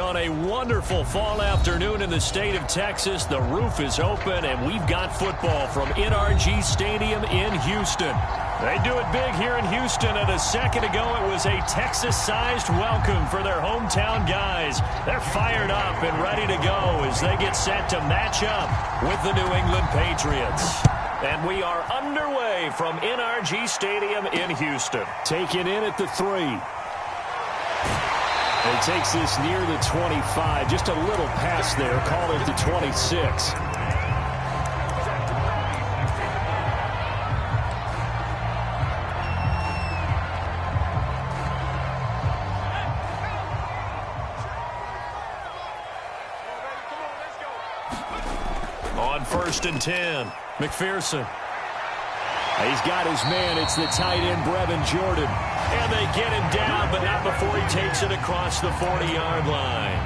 On a wonderful fall afternoon in the state of Texas, the roof is open, and we've got football from NRG Stadium in Houston. They do it big here in Houston, and a second ago it was a Texas-sized welcome for their hometown guys. They're fired up and ready to go as they get set to match up with the New England Patriots. And we are underway from NRG Stadium in Houston. Taken in at the 3. And he takes this near the 25. Just a little pass there. Call it the 26. On 1st and 10, McPherson. He's got his man. It's the tight end, Brevin Jordan. And they get him down, but not before he takes it across the 40-yard line.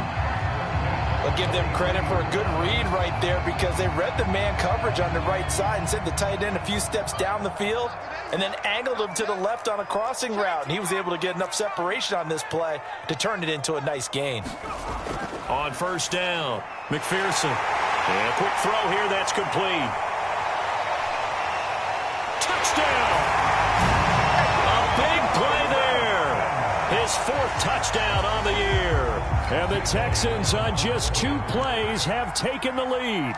I'll give them credit for a good read right there because they read the man coverage on the right side and sent the tight end a few steps down the field and then angled him to the left on a crossing route. And he was able to get enough separation on this play to turn it into a nice gain. On 1st down, McPherson. And a quick throw here, that's complete. Touchdown! A big play there. His 4th touchdown on the year. And the Texans on just 2 plays have taken the lead.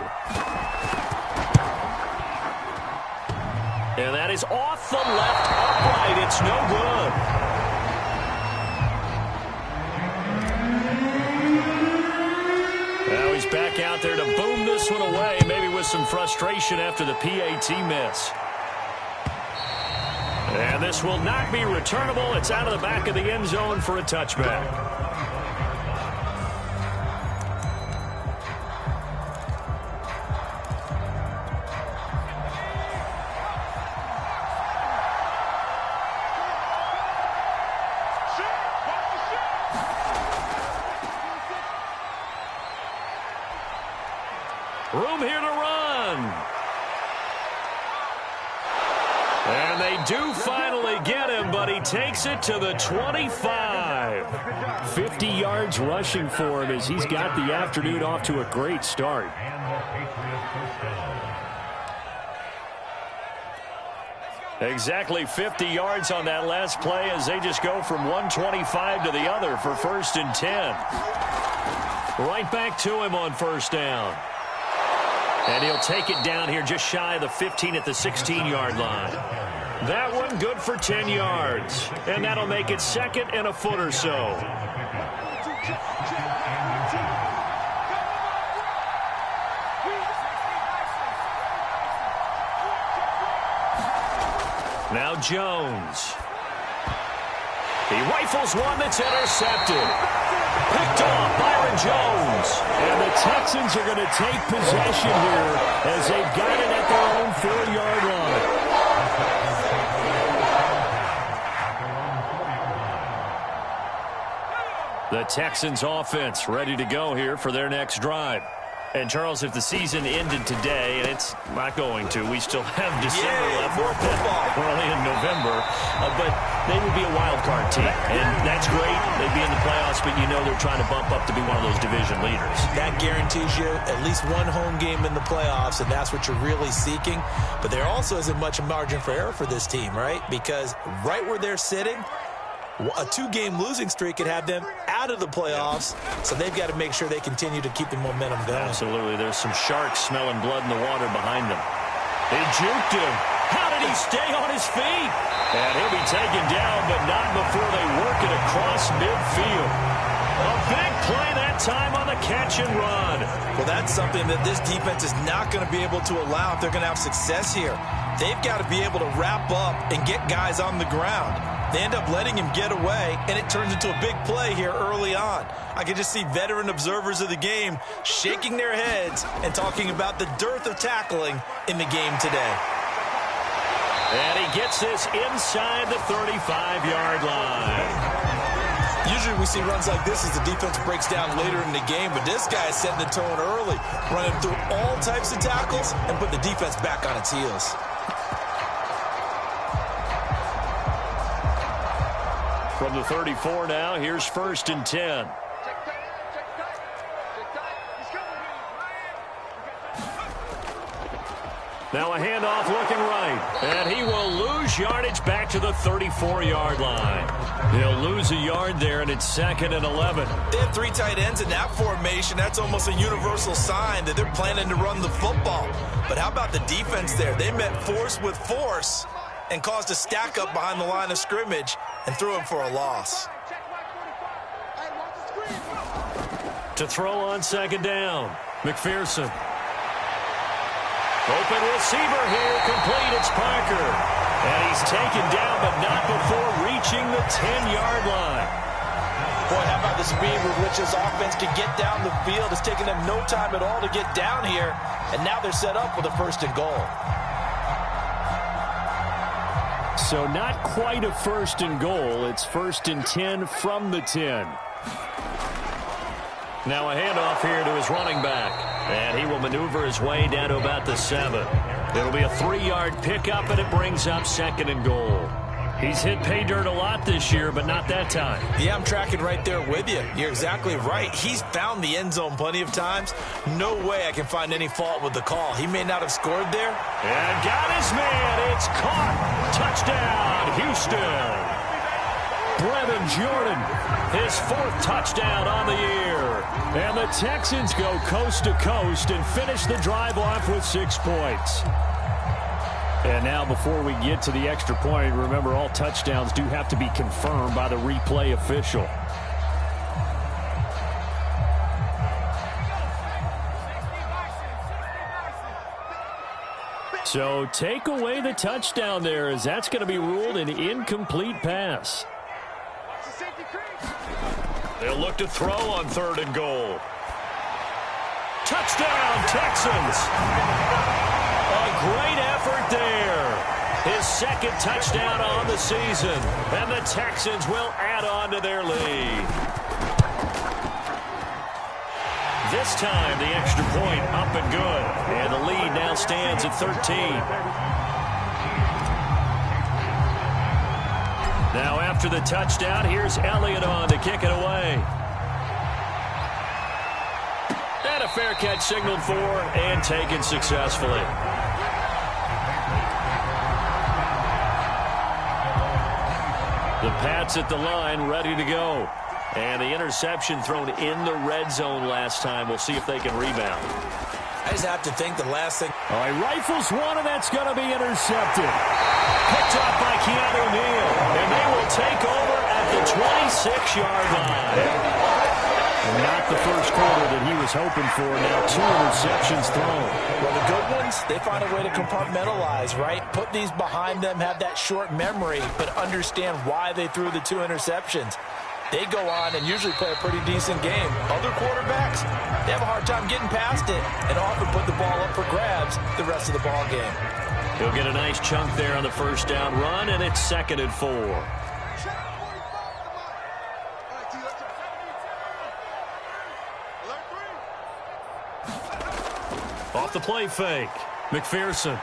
And that is off the left upright. It's no good. Now he's back out there to boom this one away, maybe with some frustration after the PAT miss. And this will not be returnable. It's out of the back of the end zone for a touchback. Room here to run. And they do finally get him, but he takes it to the 25. 50 yards rushing for him as he's got the afternoon off to a great start. Exactly 50 yards on that last play as they just go from 125 to the other for 1st and 10. Right back to him on 1st down. And he'll take it down here just shy of the 15 at the 16-yard line. That one good for 10 yards. And that'll make it 2nd and a foot or so. Now Jones. He rifles one that's intercepted. Picked off Byron Jones. And the Texans are going to take possession here as they've got it at their own 4-yard line. The Texans offense ready to go here for their next drive. And, Charles, if the season ended today, and it's not going to, we still have December left. More football. We're only in November, but they would be a wild card team. And that's great. They'd be in the playoffs, but you know they're trying to bump up to be one of those division leaders. That guarantees you at least one home game in the playoffs, and that's what you're really seeking. But there also isn't much margin for error for this team, right? Because right where they're sitting, a 2-game losing streak could have them out of the playoffs, so they've got to make sure they continue to keep the momentum going. Absolutely. There's some sharks smelling blood in the water behind them. They juked him. How did he stay on his feet? And he'll be taken down, but not before they work it across midfield. A big play that time on the catch and run. Well, that's something that this defense is not going to be able to allow if they're going to have success here. They've got to be able to wrap up and get guys on the ground. They end up letting him get away, and it turns into a big play here early on. I can just see veteran observers of the game shaking their heads and talking about the dearth of tackling in the game today. And he gets this inside the 35-yard line. Usually we see runs like this as the defense breaks down later in the game, but this guy is setting the tone early, running through all types of tackles and put the defense back on its heels. From the 34 now, here's 1st and 10. Now a handoff looking right. And he will lose yardage back to the 34-yard line. He'll lose a yard there, and it's 2nd and 11. They have 3 tight ends in that formation. That's almost a universal sign that they're planning to run the football. But how about the defense there? They met force with force and caused a stack up behind the line of scrimmage and threw him for a loss. To throw on 2nd down, McPherson. Open receiver here, complete, it's Parker. And he's taken down, but not before reaching the 10-yard line. Boy, how about the speed with which this offense can get down the field? It's taken them no time at all to get down here, and now they're set up with a 1st and goal. So not quite a 1st and goal. It's 1st and 10 from the 10. Now a handoff here to his running back. And he will maneuver his way down to about the 7. It'll be a 3-yard pickup, and it brings up 2nd and goal. He's hit pay dirt a lot this year, but not that time. Yeah, I'm tracking right there with you. You're exactly right. He's found the end zone plenty of times. No way I can find any fault with the call. He may not have scored there. And got his man. It's caught. Touchdown, Houston. Brevin Jordan, his 4th touchdown on the year. And the Texans go coast to coast and finish the drive off with 6 points. And now before we get to the extra point, remember all touchdowns do have to be confirmed by the replay official. So take away the touchdown there, as that's going to be ruled an incomplete pass. They'll look to throw on 3rd and goal. Touchdown, Texans. A great effort there. His 2nd touchdown on the season. And the Texans will add on to their lead. This time, the extra point up and good. And the lead now stands at 13. Now after the touchdown, here's Elliott on to kick it away. And a fair catch signaled for and taken successfully. The Pats at the line, ready to go. And the interception thrown in the red zone last time. We'll see if they can rebound. I just have to think the last thing. All right, rifles one, and that's going to be intercepted. Picked off by Keanu Neal. And they will take over at the 26-yard line. Not the first quarter that he was hoping for. Now 2 interceptions thrown. Well, the good ones, they find a way to compartmentalize, right? Put these behind them, have that short memory, but understand why they threw the 2 interceptions. They go on and usually play a pretty decent game. Other quarterbacks, they have a hard time getting past it and often put the ball up for grabs the rest of the ball game. He'll get a nice chunk there on the first down run, and it's 2nd and 4. Off the play fake, McPherson.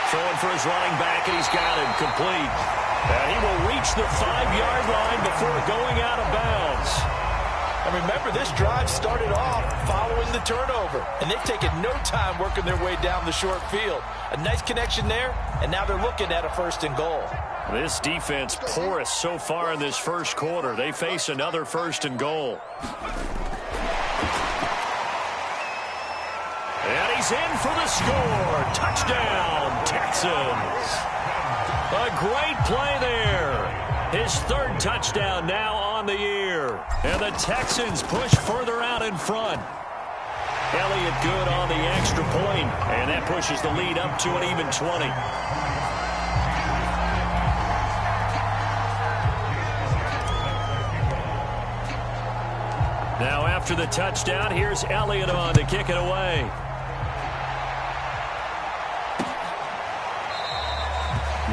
Throwing for his running back, and he's got it complete. And he will reach the 5-yard line before going out of bounds. And remember, this drive started off following the turnover, and they've taken no time working their way down the short field. A nice connection there, and now they're looking at a 1st and goal. This defense porous so far in this first quarter. They face another 1st and goal. And he's in for the score. Touchdown, Texans. A great play there. His 3rd touchdown now on the year. And the Texans push further out in front. Elliott good on the extra point, and that pushes the lead up to an even 20. Now after the touchdown, here's Elliott on to kick it away.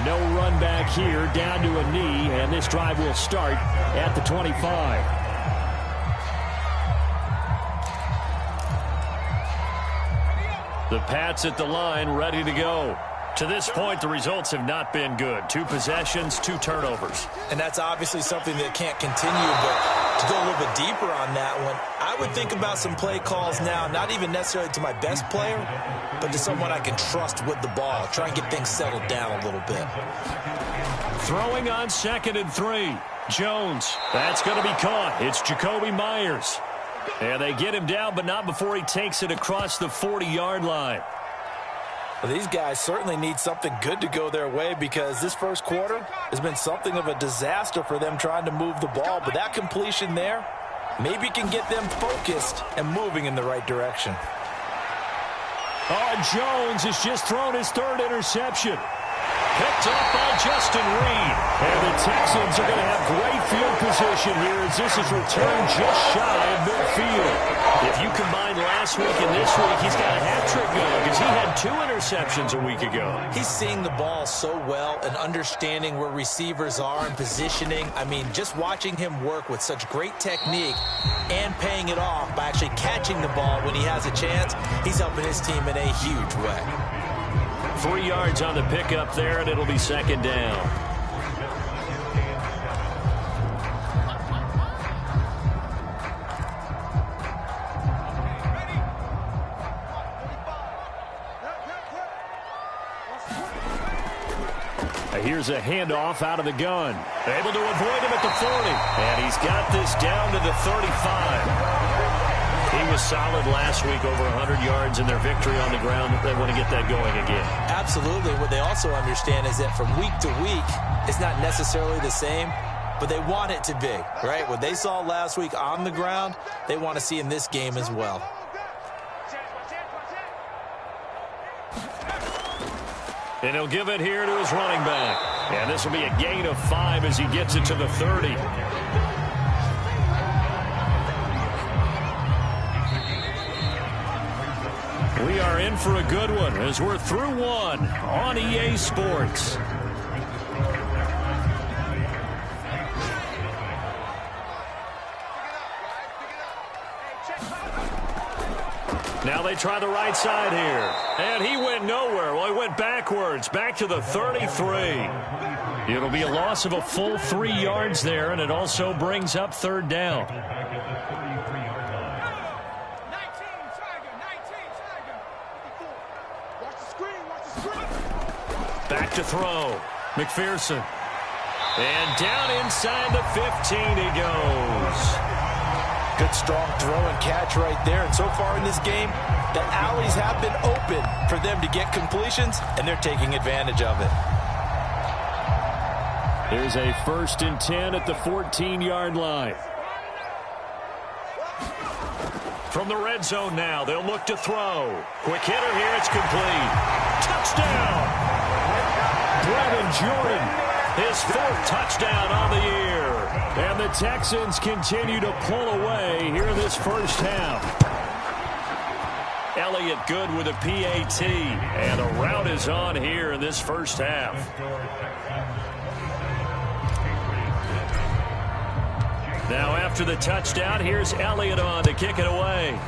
No run back here, down to a knee, and this drive will start at the 25. The Pats at the line, ready to go. To this point, the results have not been good. 2 possessions, 2 turnovers. And that's obviously something that can't continue, but To go a little bit deeper on that one, I would think about some play calls now, not even necessarily to my best player, but to someone I can trust with the ball. Try and get things settled down a little bit. Throwing on 2nd and 3. Jones. That's going to be caught. It's Jacoby Myers. And they get him down, but not before he takes it across the 40-yard line. Well, these guys certainly need something good to go their way because this first quarter has been something of a disaster for them trying to move the ball. But that completion there maybe can get them focused and moving in the right direction. Oh, Jones has just thrown his 3rd interception. Picked up by Justin Reed. And the Texans are going to have great field position here as this is returned just shy of midfield. If you combine last week and this week, he's got a hat-trick going because he had 2 interceptions a week ago. He's seeing the ball so well and understanding where receivers are and positioning. I mean, just watching him work with such great technique and paying it off by actually catching the ball when he has a chance, he's helping his team in a huge way. 3 yards on the pickup there, and it'll be 2nd down. Here's a handoff out of the gun. Able to avoid him at the 40. And he's got this down to the 35. He was solid last week, over 100 yards in their victory on the ground. They want to get that going again. Absolutely. What they also understand is that from week to week, it's not necessarily the same, but they want it to be, right? What they saw last week on the ground, they want to see in this game as well. And he'll give it here to his running back. And this will be a gain of 5 as he gets it to the 30. We are in for a good one as we're through 1 on EA Sports. Now they try the right side here. And he went nowhere. Well, he went backwards, back to the 33. It'll be a loss of a full 3 yards there, and it also brings up 3rd down. Back to throw. McPherson. And down inside the 15 he goes. Good strong throw and catch right there. And so far in this game, the alleys have been open for them to get completions, and they're taking advantage of it. There's a 1st and 10 at the 14-yard line. From the red zone now, they'll look to throw. Quick hitter here, it's complete. Touchdown! Brevin Jordan, his 4th touchdown on the year. And the Texans continue to pull away here in this first half. Elliott good with a PAT. And the route is on here in this first half. Now after the touchdown, here's Elliott on to kick it away.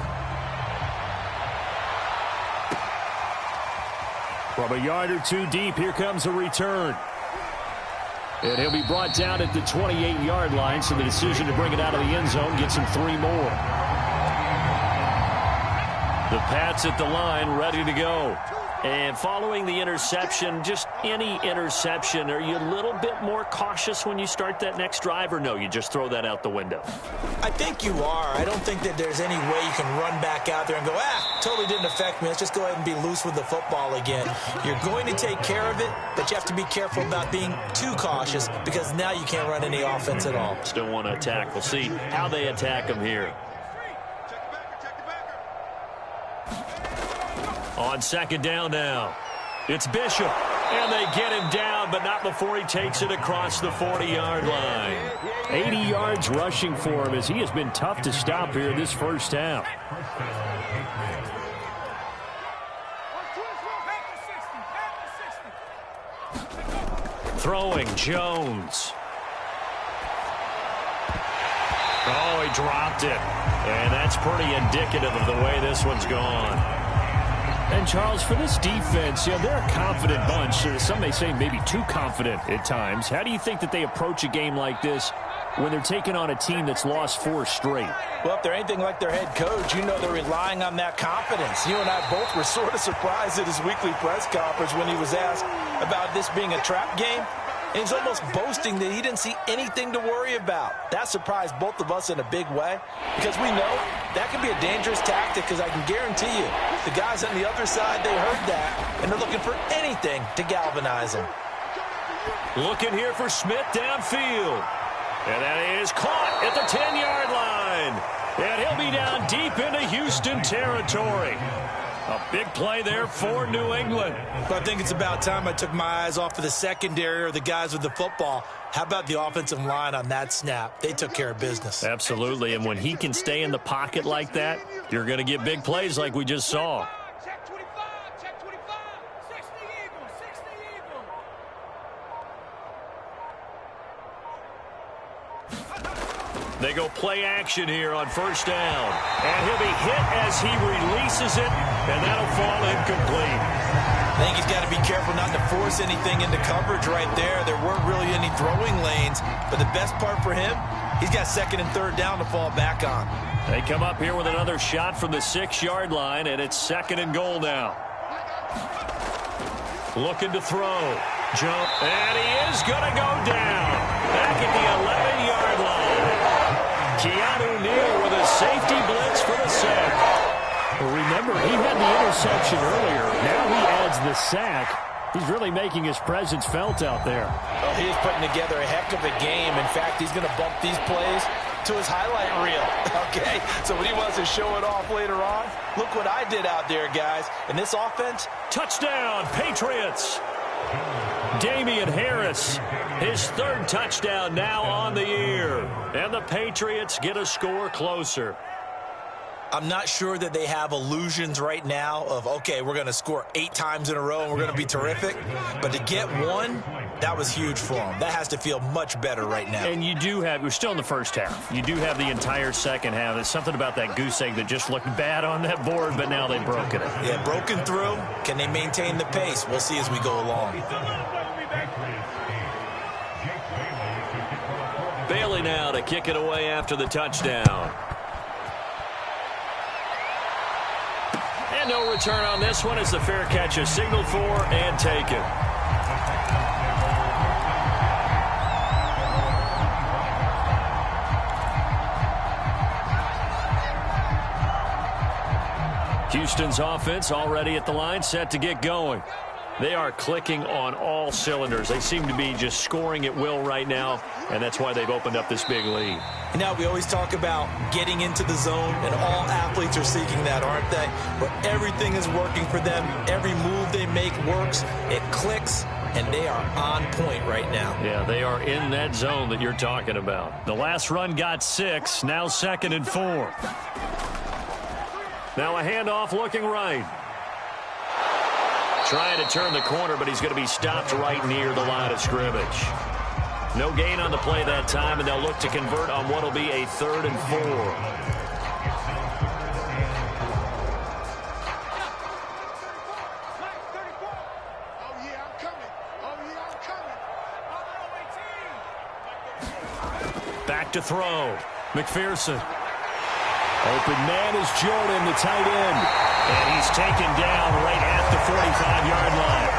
From a yard or 2 deep, here comes a return. And he'll be brought down at the 28-yard line, so the decision to bring it out of the end zone gets him 3 more. The Pats at the line, ready to go. And following the interception, just any interception, are you a little bit more cautious when you start that next drive, or no, you just throw that out the window? I think you are. I don't think that there's any way you can run back out there and go, totally didn't affect me. Let's just go ahead and be loose with the football again. You're going to take care of it, but you have to be careful about being too cautious because now you can't run any offense at all. Still want to attack. We'll see how they attack him here. On 2nd down now, it's Bishop, and they get him down, but not before he takes it across the 40-yard line. 80 yards rushing for him as he has been tough to stop here this first half. Throwing, Jones. Oh, he dropped it. And that's pretty indicative of the way this one's gone. And, Charles, for this defense, they're a confident bunch. Some may say maybe too confident at times. How do you think that they approach a game like this when they're taking on a team that's lost 4 straight? Well, if they're anything like their head coach, you know they're relying on that confidence. You and I both were sort of surprised at his weekly press conference when he was asked about this being a trap game. And he's almost boasting that he didn't see anything to worry about. That surprised both of us in a big way because we know that can be a dangerous tactic because I can guarantee you the guys on the other side, they heard that, and they're looking for anything to galvanize him. Looking here for Smith downfield. And that is caught at the 10-yard line. And he'll be down deep into Houston territory. A big play there for New England. But I think it's about time I took my eyes off of the secondary or the guys with the football. How about the offensive line on that snap? They took care of business. Absolutely, and when he can stay in the pocket like that, you're going to get big plays like we just saw. They go play action here on first down. And he'll be hit as he releases it, and that'll fall incomplete. I think he's got to be careful not to force anything into coverage right there. There weren't really any throwing lanes, but the best part for him, he's got second and third down to fall back on. They come up here with another shot from the 6-yard line, and it's 2nd and goal now. Looking to throw. Jump. And he is going to go down. Back at the 11-yard line. Keanu Neal with a safety blitz for the sack. Well, remember, he had the interception earlier. Now he adds the sack. He's really making his presence felt out there. Well, he is putting together a heck of a game. In fact, he's going to bump these plays to his highlight reel. Okay, so when he wants to show it off later on, look what I did out there, guys. And this offense. Touchdown, Patriots. Damian Harris, his 3rd touchdown now on the year. And the Patriots get a score closer. I'm not sure that they have illusions right now of, okay, we're going to score 8 times in a row and we're going to be terrific. But to get one, that was huge for them. That has to feel much better right now. And you do have, we're still in the first half. You do have the entire second half. There's something about that goose egg that just looked bad on that board, but now they've broken it. Yeah, broken through. Can they maintain the pace? We'll see as we go along. Bailey now to kick it away after the touchdown. And no return on this one as the fair catch is signaled for and taken. Houston's offense already at the line, set to get going. They are clicking on all cylinders. They seem to be just scoring at will right now, and that's why they've opened up this big lead. Now, we always talk about getting into the zone, and all athletes are seeking that, aren't they? Where everything is working for them. Every move they make works. It clicks, and they are on point right now. Yeah, they are in that zone that you're talking about. The last run got 6, now 2nd and 4. Now a handoff looking right. Trying to turn the corner, but he's going to be stopped right near the line of scrimmage. No gain on the play that time, and they'll look to convert on what will be a 3rd and 4. Back to throw. McPherson. Open man is Jordan, the tight end. And he's taken down right at the 45-yard line.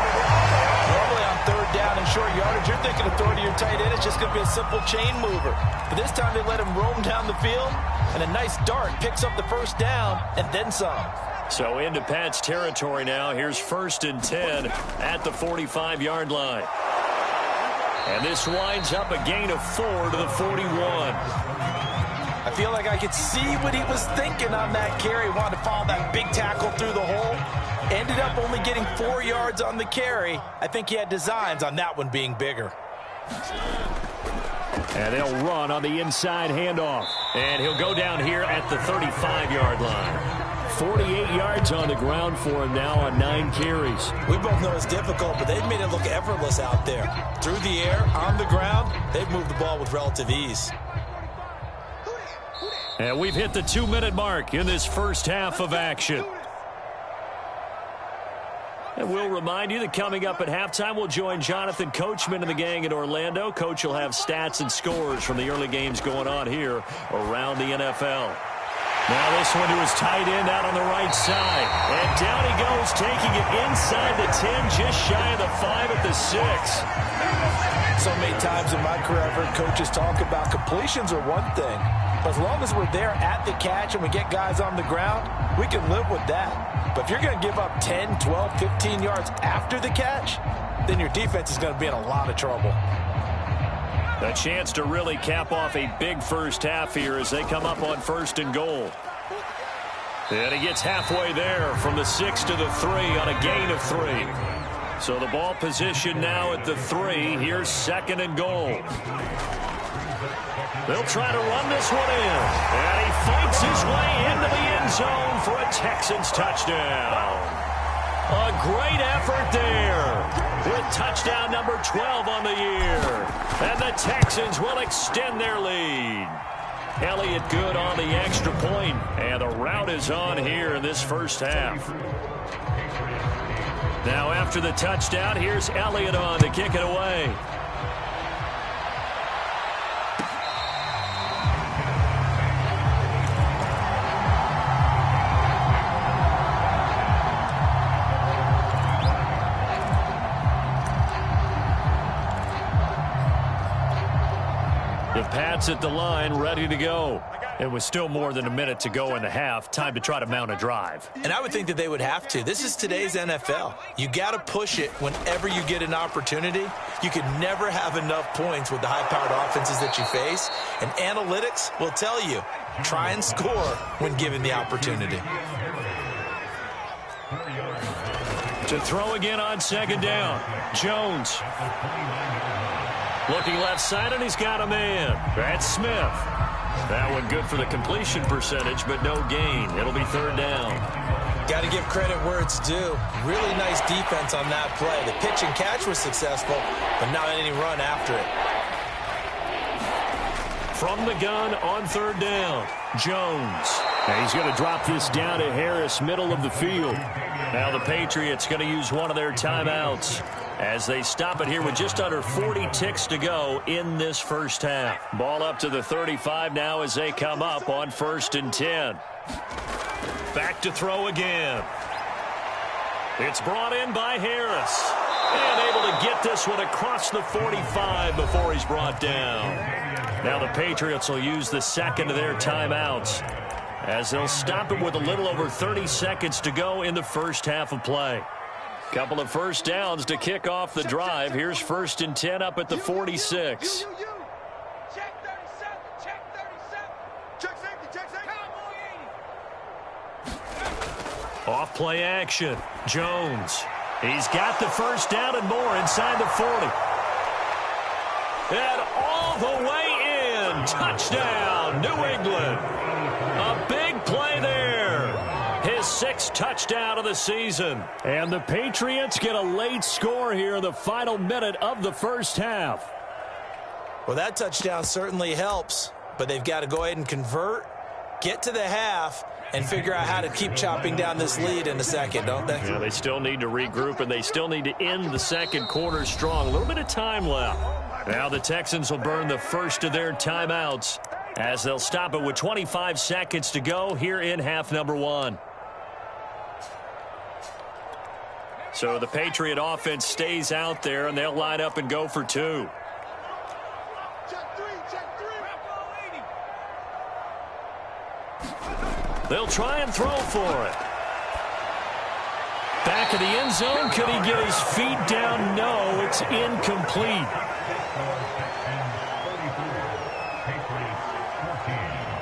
Normally on 3rd down and short yardage, you're thinking of throwing to your tight end. It's just going to be a simple chain mover. But this time they let him roam down the field, and a nice dart picks up the 1st down and then some. So into Pat's territory now. Here's 1st and 10 at the 45-yard line. And this winds up a gain of 4 to the 41. I feel like I could see what he was thinking on that carry. Wanted to follow that big tackle through the hole. Ended up only getting 4 yards on the carry. I think he had designs on that one being bigger. And they'll run on the inside handoff. And he'll go down here at the 35-yard line. 48 yards on the ground for him now on 9 carries. We both know it's difficult, but they've made it look effortless out there. Through the air, on the ground, they've moved the ball with relative ease. And we've hit the 2-minute mark in this first half of action. And we'll remind you that coming up at halftime, we'll join Jonathan Coachman and the gang in Orlando. Coach will have stats and scores from the early games going on here around the NFL. Now this one to his tight end out on the right side. And down he goes, taking it inside the 10, just shy of the 5 at the 6. So many times in my career, I've heard coaches talk about completions are one thing. But as long as we're there at the catch and we get guys on the ground, we can live with that. But if you're going to give up 10, 12, 15 yards after the catch, then your defense is going to be in a lot of trouble. A chance to really cap off a big first half here as they come up on 1st and goal. And he gets halfway there from the 6 to the 3 on a gain of 3. So the ball position now at the 3. Here's 2nd and goal. They'll try to run this one in. And he fights his way into the end zone for a Texans touchdown. A great effort there with touchdown number 12 on the year. And the Texans will extend their lead. Elliott good on the extra point. And the route is on here in this first half. Now after the touchdown, here's Elliott on to kick it away. The Pats at the line, ready to go. It was still more than a minute to go in the half. Time to try to mount a drive. And I would think that they would have to. This is today's NFL. You got to push it whenever you get an opportunity. You could never have enough points with the high-powered offenses that you face. And analytics will tell you, try and score when given the opportunity. To throw again on 2nd down. Jones. Looking left side, and he's got a man. That's Smith. That one good for the completion percentage, but no gain. It'll be 3rd down. Got to give credit where it's due. Really nice defense on that play. The pitch and catch was successful, but not any run after it. From the gun on 3rd down, Jones. And he's going to drop this down to Harris, middle of the field. Now the Patriots going to use one of their timeouts as they stop it here with just under 40 ticks to go in this first half. Ball up to the 35 now as they come up on 1st and 10. Back to throw again. It's brought in by Harris. And able to get this one across the 45 before he's brought down. Now the Patriots will use the 2nd of their timeouts as they'll stop it with a little over 30 seconds to go in the first half of play. Couple of first downs to kick off the drive. Here's 1st and 10 up at the 46. Off play action. Jones. He's got the first down and more inside the 40. And all the way in. Touchdown, New England. A big play there. His 6th touchdown of the season. And the Patriots get a late score here in the final minute of the first half. Well, that touchdown certainly helps, but they've got to go ahead and convert, get to the half, and figure out how to keep chopping down this lead in the second, don't they? Yeah, they still need to regroup, and they still need to end the second quarter strong. A little bit of time left. Now the Texans will burn the first of their timeouts as they'll stop it with 25 seconds to go here in half number 1. So the Patriot offense stays out there, and they'll line up and go for 2. They'll try and throw for it. Back of the end zone. Could he get his feet down? No, it's incomplete.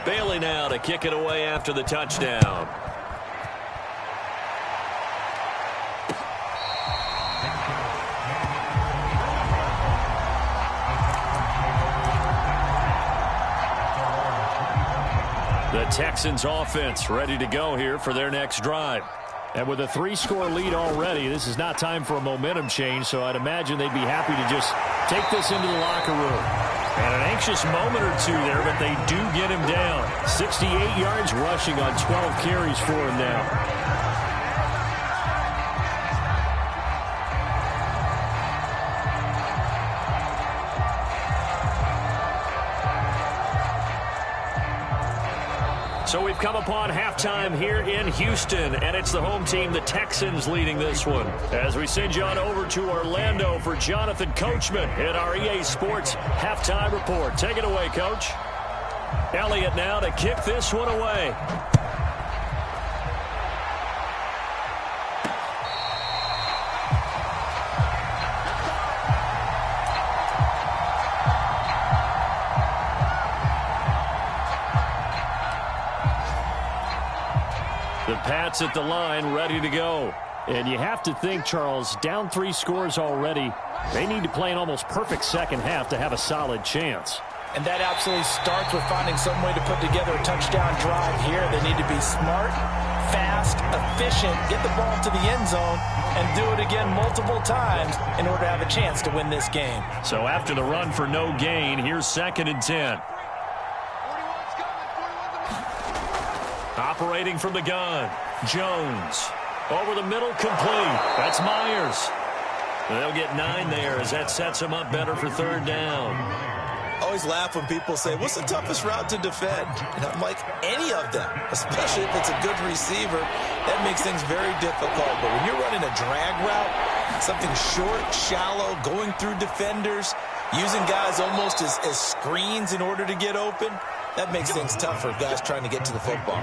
Bailey now to kick it away after the touchdown. The Texans offense ready to go here for their next drive. And with a 3-score lead already, this is not time for a momentum change, so I'd imagine they'd be happy to just take this into the locker room. And an anxious moment or two there, but they do get him down. 68 yards rushing on 12 carries for him now. come upon halftime here in Houston, and it's the home team, the Texans, leading this one. As we send you on over to Orlando for Jonathan Coachman in our EA Sports halftime report. Take it away, Coach. Elliott now to kick this one away. The Pats at the line, ready to go. And you have to think, Charles, down 3 scores already. They need to play an almost perfect second half to have a solid chance. And that absolutely starts with finding some way to put together a touchdown drive here. They need to be smart, fast, efficient, get the ball to the end zone, and do it again multiple times in order to have a chance to win this game. So after the run for no gain, here's 2nd and 10. Operating from the gun, Jones. Over the middle, complete. That's Myers. They'll get 9 there as that sets them up better for 3rd down. I always laugh when people say, what's the toughest route to defend? And I'm like, any of them, especially if it's a good receiver. That makes things very difficult. But when you're running a drag route, something short, shallow, going through defenders, using guys almost as screens in order to get open, that makes things tough for guys trying to get to the football.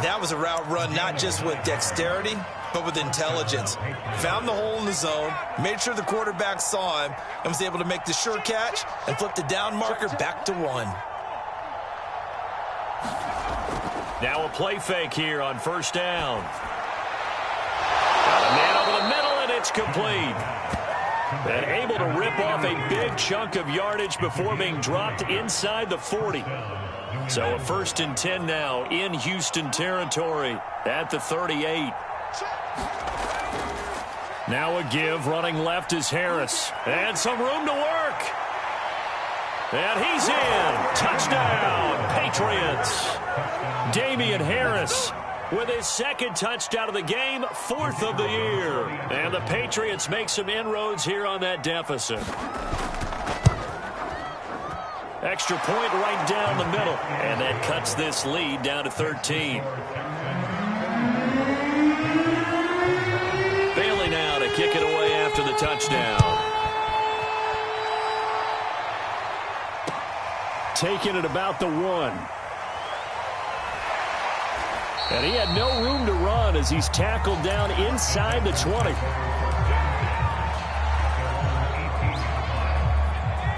That was a route run not just with dexterity, but with intelligence. Found the hole in the zone, made sure the quarterback saw him, and was able to make the sure catch and flip the down marker back to 1. Now a play fake here on 1st down. Got a man over the middle, and it's complete. And able to rip off a big chunk of yardage before being dropped inside the 40. So a 1st and 10 now in Houston territory at the 38. Now a give, running left is Harris. And some room to work. And he's in. Touchdown, Patriots. Damian Harris with his 2nd touchdown of the game, 4th of the year. And the Patriots make some inroads here on that deficit. Extra point right down the middle. And that cuts this lead down to 13. Bailey now to kick it away after the touchdown. Taking it about the 1. And he had no room to run as he's tackled down inside the 20.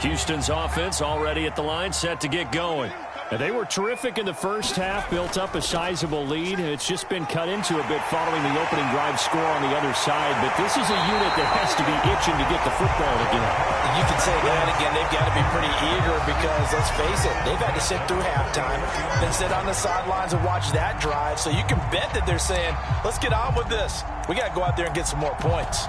Houston's offense already at the line, set to get going. And they were terrific in the first half, built up a sizable lead. It's just been cut into a bit following the opening drive score on the other side. But this is a unit that has to be itching to get the football again. You can say that again. They've got to be pretty eager because, let's face it, they've had to sit through halftime, then sit on the sidelines and watch that drive. So you can bet that they're saying, let's get on with this. We got to go out there and get some more points.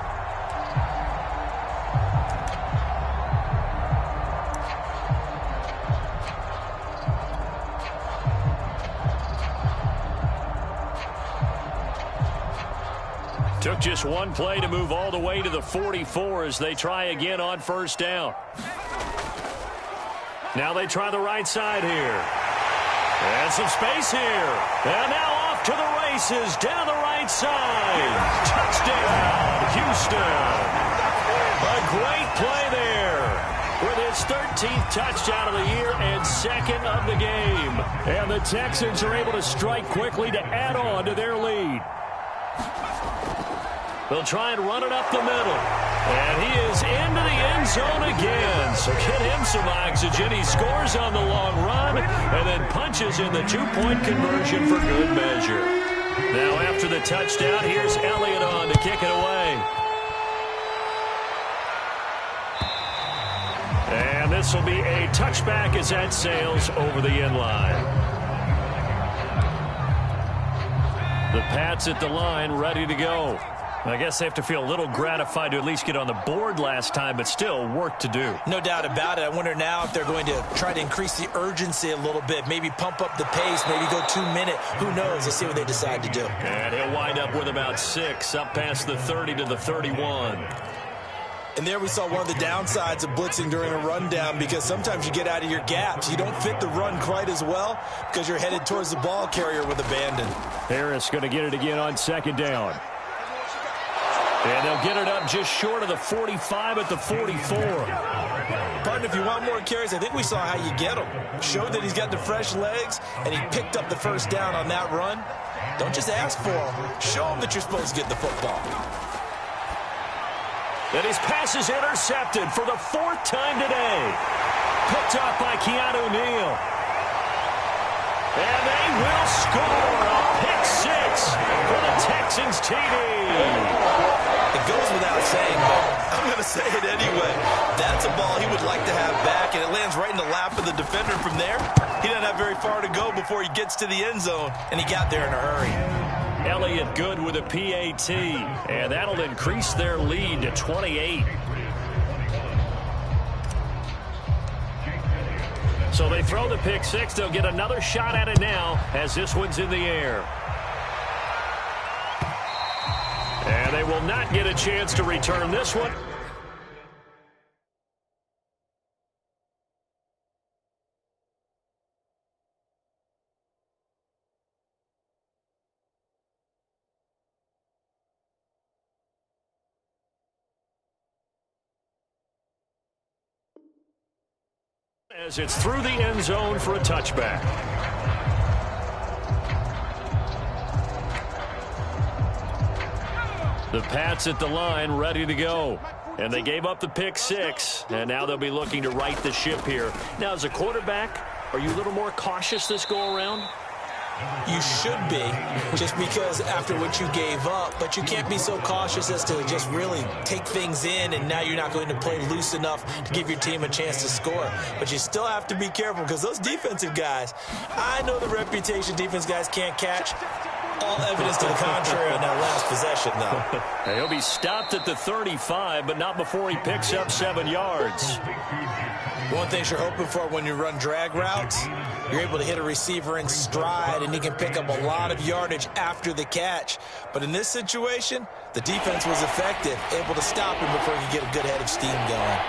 Took just one play to move all the way to the 44 as they try again on 1st down. Now they try the right side here. And some space here. And now off to the races down the right side. Touchdown, Houston. A great play there with his 13th touchdown of the year and 2nd of the game. And the Texans are able to strike quickly to add on to their lead. They'll try and run it up the middle. And he is into the end zone again. So get him some oxygen. He scores on the long run and then punches in the 2-point conversion for good measure. Now after the touchdown, here's Elliott on to kick it away. And this will be a touchback as that sails over the end line. The Pats at the line, ready to go. I guess they have to feel a little gratified to at least get on the board last time, but still work to do. No doubt about it. I wonder now if they're going to try to increase the urgency a little bit, maybe pump up the pace, maybe go 2-minute. Who knows? Let's see what they decide to do. And he'll wind up with about 6, up past the 30 to the 31. And there we saw one of the downsides of blitzing during a rundown, because sometimes you get out of your gaps. You don't fit the run quite as well because you're headed towards the ball carrier with abandon. Harris going to get it again on second down. And they'll get it up just short of the 45 at the 44. Pardon, if you want more carries, I think we saw how you get them. Showed that he's got the fresh legs, and he picked up the first down on that run. Don't just ask for them. Show them that you're supposed to get the football. And his pass is intercepted for the fourth time today. Picked up by Keanu Neal. And they will score a pick six for the Texans TD. It goes without saying, but I'm going to say it anyway. That's a ball he would like to have back, and it lands right in the lap of the defender. From there, he doesn't have very far to go before he gets to the end zone, and he got there in a hurry. Elliott good with a PAT, and that'll increase their lead to 28. So they throw the pick six. They'll get another shot at it now as this one's in the air. And they will not get a chance to return this one. As it's through the end zone for a touchback. The Pats at the line ready to go. And they gave up the pick six. And now they'll be looking to right the ship here. Now, as a quarterback, are you a little more cautious this go-around? You should be, just because after what you gave up, but you can't be so cautious as to just really take things in, and now you're not going to play loose enough to give your team a chance to score. But you still have to be careful, because those defensive guys, I know the reputation defense guys can't catch. All evidence to the contrary on that last possession, though. He'll be stopped at the 35, but not before he picks up 7 yards. One thing you're hoping for when you run drag routes, you're able to hit a receiver in stride, and he can pick up a lot of yardage after the catch. But in this situation, the defense was effective, able to stop him before he could get a good head of steam going.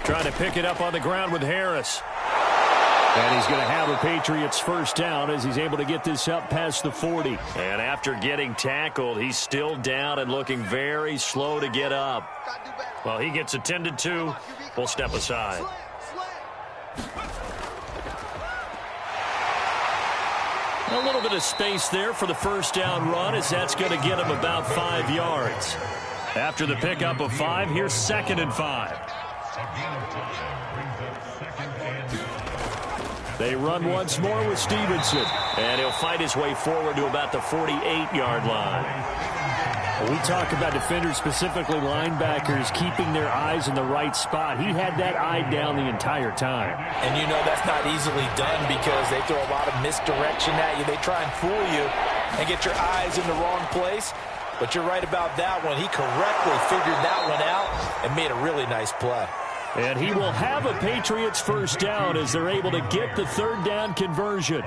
Trying to pick it up on the ground with Harris. And he's going to have a Patriots first down as he's able to get this up past the 40. And after getting tackled, he's still down and looking very slow to get up. Well, he gets attended to. We'll step aside. A little bit of space there for the first down run, as that's going to get him about 5 yards. After the pickup of 5, here's 2nd and 5. They run once more with Stevenson, and he'll fight his way forward to about the 48-yard line. We talk about defenders, specifically linebackers, keeping their eyes in the right spot. He had that eye down the entire time. And you know that's not easily done, because they throw a lot of misdirection at you. They try and fool you and get your eyes in the wrong place. But you're right about that one. He correctly figured that one out and made a really nice play. And he will have a Patriots first down as they're able to get the third down conversion.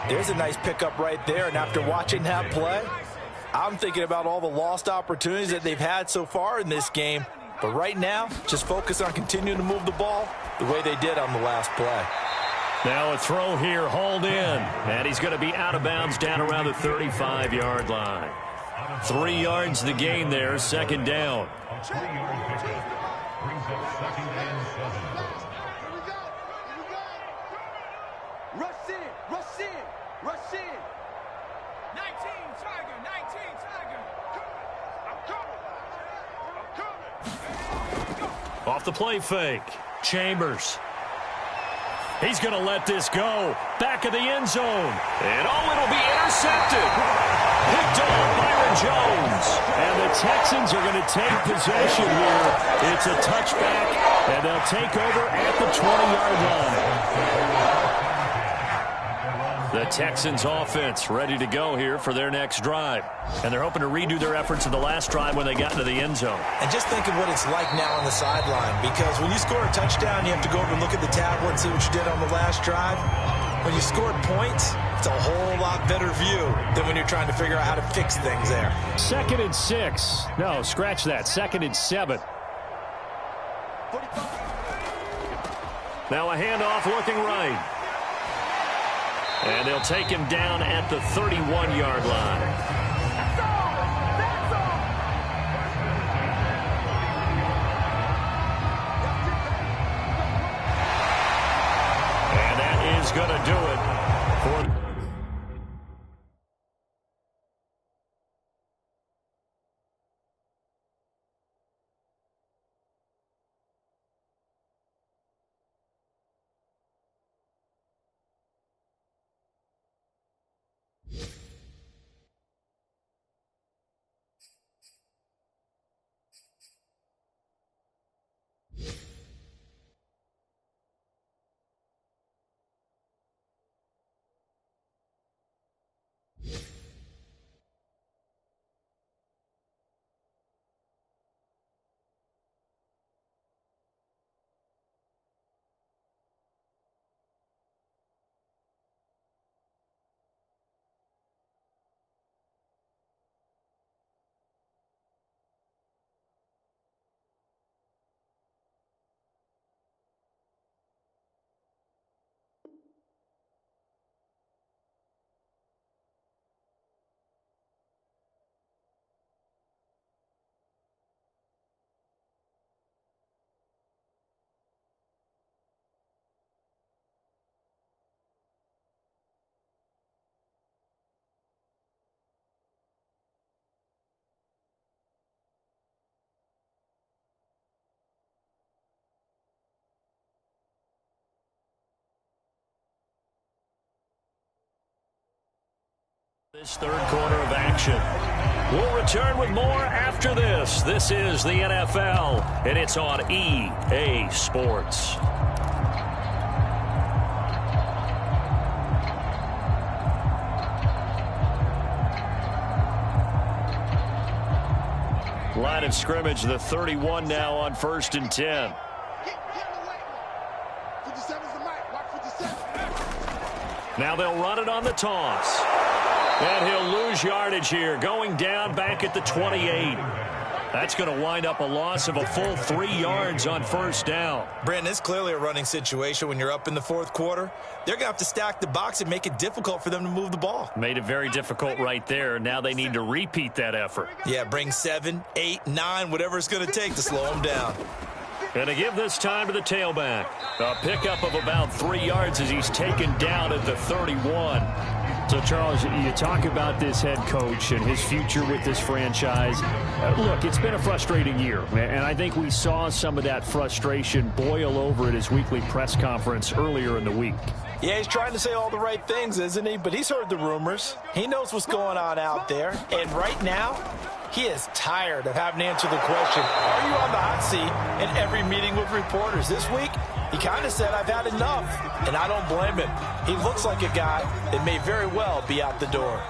There's a nice pickup right there, and after watching that play, I'm thinking about all the lost opportunities that they've had so far in this game. But right now, just focus on continuing to move the ball the way they did on the last play. Now a throw here, hauled in. And he's going to be out of bounds down around the 35-yard line. 3 yards the gain there, 2nd down. Rush in, rush in, rush in. 19 Tiger, 19 Tiger. I'm coming. Off the play fake, Chambers. He's going to let this go. Back of the end zone. And it'll be intercepted. Picked off Byron Jones. And the Texans are going to take possession here. It's a touchback, and they'll take over at the 20-yard line. The Texans offense ready to go here for their next drive. And they're hoping to redo their efforts in the last drive when they got into the end zone. And just think of what it's like now on the sideline, because when you score a touchdown, you have to go over and look at the tablet and see what you did on the last drive. When you scored points, It's a whole lot better view than when you're trying to figure out how to fix things there. 2nd and 6. No, scratch that. 2nd and 7. Now a handoff looking right. And they'll take him down at the 31-yard line. And that is going to do it for... This third quarter of action. We'll return with more after this. This is the NFL, and it's on EA Sports. Line of scrimmage, the 31 now on 1st and 10. Now they'll run it on the toss. And he'll lose yardage here, going down back at the 28. That's going to wind up a loss of a full 3 yards on 1st down. Brandon, it's clearly a running situation when you're up in the 4th quarter. They're going to have to stack the box and make it difficult for them to move the ball. Made it very difficult right there. Now they need to repeat that effort. Yeah, bring 7, 8, 9, whatever it's going to take to slow them down. And to give this time to the tailback. A pickup of about 3 yards as he's taken down at the 31. So, Charles, you talk about this head coach and his future with this franchise. Look, it's been a frustrating year, and I think we saw some of that frustration boil over at his weekly press conference earlier in the week. Yeah, he's trying to say all the right things, isn't he? But he's heard the rumors. He knows what's going on out there. And right now, he is tired of having to answer the question, are you on the hot seat in every meeting with reporters? This week, he kind of said, I've had enough, and I don't blame him. He looks like a guy that may very well be out the door.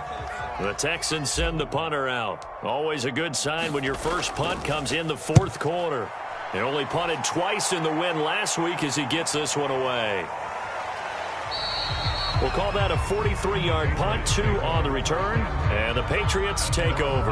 The Texans send the punter out. Always a good sign when your first punt comes in the 4th quarter. He only punted twice in the win last week as he gets this one away. We'll call that a 43-yard punt, 2 on the return, and the Patriots take over.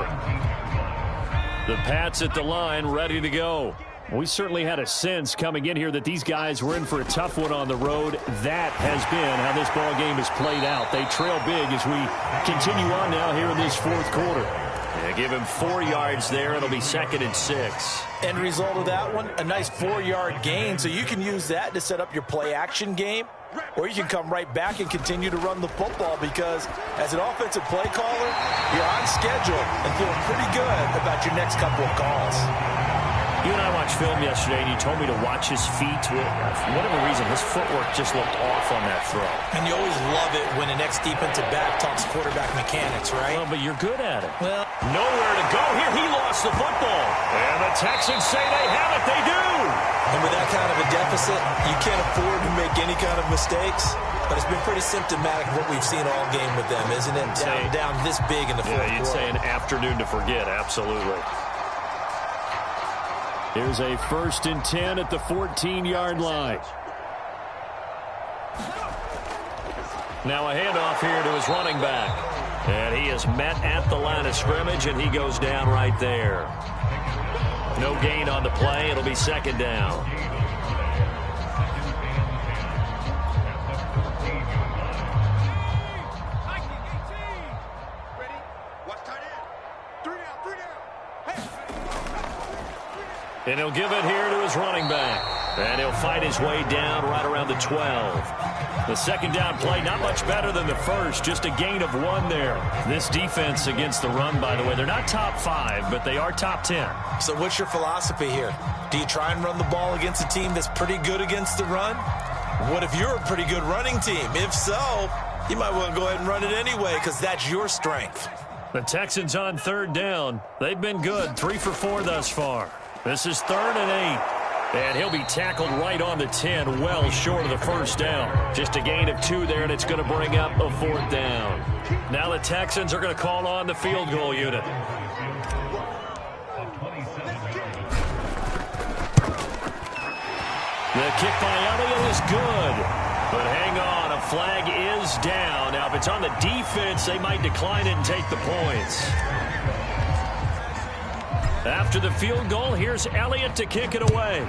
The Pats at the line, ready to go. We certainly had a sense coming in here that these guys were in for a tough one on the road. That has been how this ball game has played out. They trail big as we continue on now here in this 4th quarter. Yeah, give him 4 yards there. It'll be 2nd and 6. End result of that one, a nice 4-yard gain, so you can use that to set up your play-action game, or you can come right back and continue to run the football because as an offensive play caller, you're on schedule and feeling pretty good about your next couple of calls. You and I watched film yesterday, and you told me to watch his feet. For whatever reason, his footwork just looked off on that throw. And you always love it when the next defensive back talks quarterback mechanics, right? Well, but you're good at it. Well, nowhere to go here. He lost the football. And the Texans say they have it. They do. And with that kind of a deficit, you can't afford to make any kind of mistakes. But it's been pretty symptomatic of what we've seen all game with them, isn't it? Down this big in the 4th quarter. Yeah, you'd say an afternoon to forget. Absolutely. Here's a 1st and 10 at the 14-yard line. Now a handoff here to his running back. And he is met at the line of scrimmage, and he goes down right there. No gain on the play. It'll be second down. And he'll give it here to his running back. And he'll fight his way down right around the 12. The second down play, not much better than the first, just a gain of 1 there. This defense against the run, by the way, they're not top 5, but they are top 10. So what's your philosophy here? Do you try and run the ball against a team that's pretty good against the run? What if you're a pretty good running team? If so, you might want to go ahead and run it anyway because that's your strength. The Texans on third down. They've been good, 3 for 4 thus far. This is 3rd and 8. And he'll be tackled right on the 10, well short of the first down. Just a gain of 2 there, and it's going to bring up a 4th down. Now the Texans are going to call on the field goal unit. The kick by Elliott is good. But hang on, a flag is down. Now, if it's on the defense, they might decline it and take the points. After the field goal, here's Elliott to kick it away.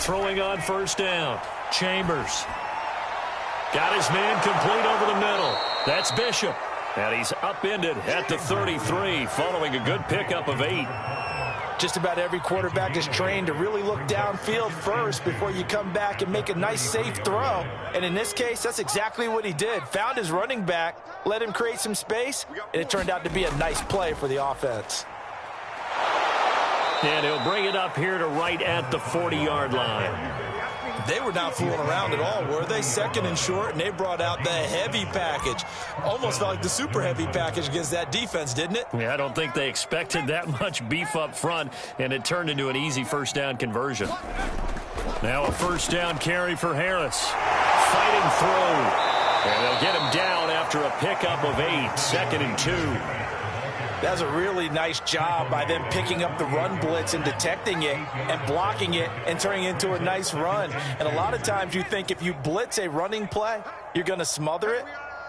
Throwing on first down. Chambers. Got his man complete over the middle. That's Bishop. And he's upended at the 33 following a good pickup of 8. Just about every quarterback is trained to really look downfield first before you come back and make a nice, safe throw. And in this case, that's exactly what he did. Found his running back, let him create some space, and it turned out to be a nice play for the offense. And he'll bring it up here to right at the 40-yard line. They were not fooling around at all, were they? 2nd and short, and they brought out the heavy package. Almost felt like the super heavy package against that defense, didn't it? Yeah, I don't think they expected that much beef up front, and it turned into an easy first down conversion. Now a first down carry for Harris. Fighting through. And they'll get him down after a pickup of 8, 2nd and 2. That's a really nice job by them picking up the run blitz and detecting it and blocking it and turning it into a nice run. And a lot of times you think if you blitz a running play, you're going to smother it.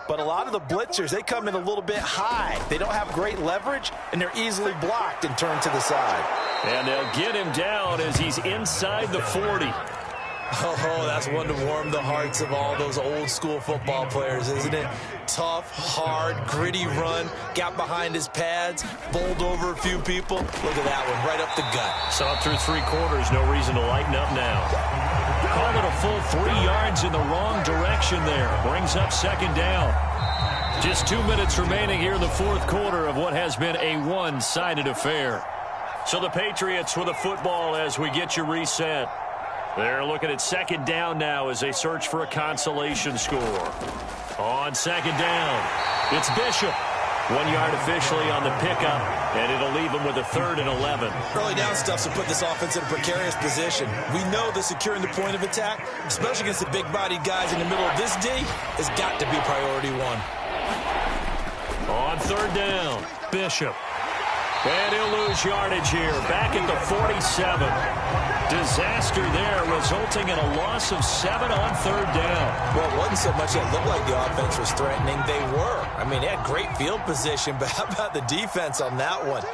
But a lot of the blitzers, they come in a little bit high. They don't have great leverage, and they're easily blocked and turned to the side. And they'll get him down as he's inside the 40. Oh, that's one to warm the hearts of all those old school football players, isn't it? Tough, hard, gritty run, got behind his pads, bowled over a few people. Look at that one, right up the gut. Saw through 3 quarters, no reason to lighten up now. Call it a full 3 yards in the wrong direction there. Brings up 2nd down. Just 2 minutes remaining here in the 4th quarter of what has been a one-sided affair. So the Patriots with a football as we get you reset. They're looking at 2nd down now as they search for a consolation score. On 2nd down, it's Bishop. 1 yard officially on the pickup, and it'll leave them with a 3rd and 11. Early down stuff's to put this offense in a precarious position. We know that securing the point of attack, especially against the big-bodied guys in the middle of this D, has got to be priority 1. On 3rd down, Bishop. And he'll lose yardage here, back at the 47. Disaster there, resulting in a loss of 7 on 3rd down. Well, it wasn't so much that it looked like the offense was threatening. They were. I mean, they had great field position, but how about the defense on that one?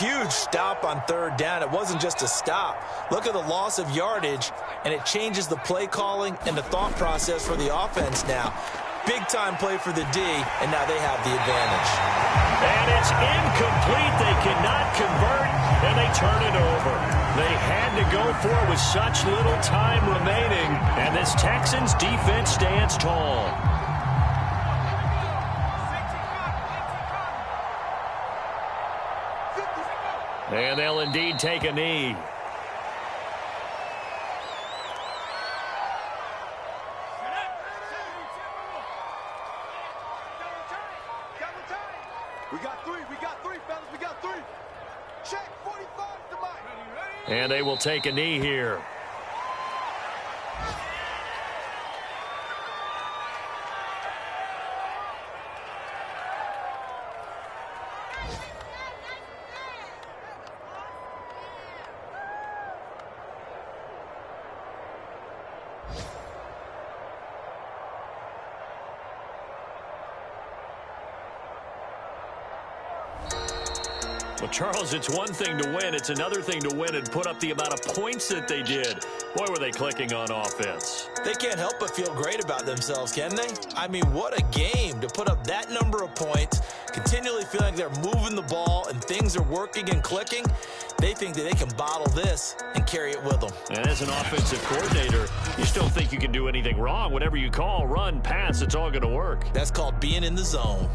Huge stop on 3rd down. It wasn't just a stop. Look at the loss of yardage, and it changes the play calling and the thought process for the offense now. Big-time play for the D, and now they have the advantage. And it's incomplete. They cannot convert, and they turn it over. They had to go for it with such little time remaining, and this Texans defense stands tall. And they'll indeed take a knee. We got three, fellas, we got 3. Check, 45 to Mike. And they will take a knee here. Well, Charles, it's one thing to win. It's another thing to win and put up the amount of points that they did. Boy, were they clicking on offense. They can't help but feel great about themselves, can they? I mean, what a game to put up that number of points, continually feeling like they're moving the ball and things are working and clicking. They think that they can bottle this and carry it with them. And as an offensive coordinator, you just don't think you can do anything wrong. Whatever you call, run, pass, it's all going to work. That's called being in the zone.